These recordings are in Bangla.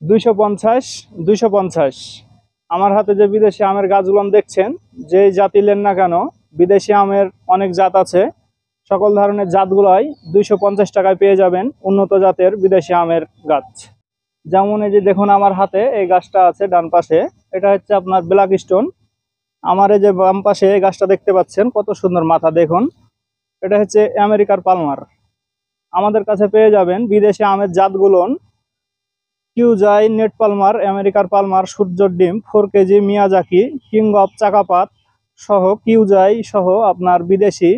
250 250। আমার হাতে যে বিদেশি আমের গাছগুলো দেখছেন, যে জাতি নেন না কেন, বিদেশি আমের অনেক জাত আছে, সকল ধরনের জাতগুলোই 250 টাকায় পেয়ে যাবেন উন্নত জাতের বিদেশি আমের গাছ। যেমন এই যে দেখুন আমার হাতে এই গাছটা আছে ডান পাশে, এটা হচ্ছে আপনার ব্ল্যাক স্টোন। আমার এই যে বাম পাশে এই গাছটা দেখতে পাচ্ছেন, কত সুন্দর মাথা দেখুন, এটা হচ্ছে আমেরিকার পালমার। আমাদের কাছে পেয়ে যাবেন বিদেশি আমের জাতগুলো কিউজাই, নেট পালমার, আমেরিকার পালমার, সূর্যর ডিম, 4 কেজি, মিয়াজাকি, কিং অফ চাকাপাত সহ কিউজাই সহ আপনার বিদেশি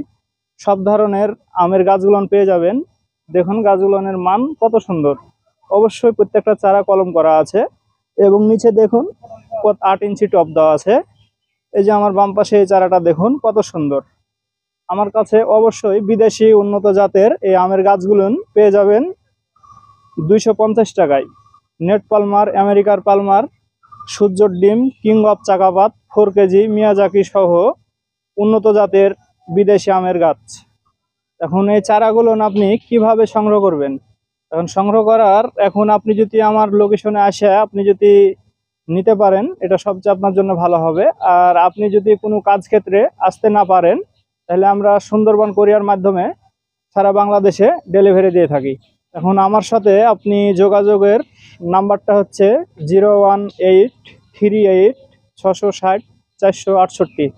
সব ধরনের আমের গাছগুলো পেয়ে যাবেন। দেখুন গাছগুলোর মান কত সুন্দর। অবশ্যই প্রত্যেকটা চারা কলম করা আছে এবং নিচে দেখুন 8 ইঞ্চি টপ দেওয়া আছে। এই যে আমার বাম পাশে এই চারাটা দেখুন কত সুন্দর। আমার কাছে অবশ্যই বিদেশি উন্নত জাতের এই আমের গাছগুলো পেয়ে যাবেন 250 টাকায়। নেট পালমার, আমেরিকার পালমার, সূর্যর ডিম, কিং অফ চাকাপাত, 4 কেজি, মিয়াজাকি সহ উন্নত জাতের বিদেশি আমের গাছ। এখন এই চারাগুলো আপনি কিভাবে সংগ্রহ করবেন? এখন সংগ্রহ করার, এখন আপনি যদি আমার লোকেশনে আসে আপনি যদি নিতে পারেন, এটা সবচেয়ে আপনার জন্য ভালো হবে। আর আপনি যদি কোনো কাজ ক্ষেত্রে আসতে না পারেন, তাহলে আমরা সুন্দরবন কোরিয়ার মাধ্যমে সারা বাংলাদেশে ডেলিভারি দিয়ে থাকি। এখন আমার সাথে আপনি যোগাযোগের নাম্বারটা হচ্ছে 01838 660 468।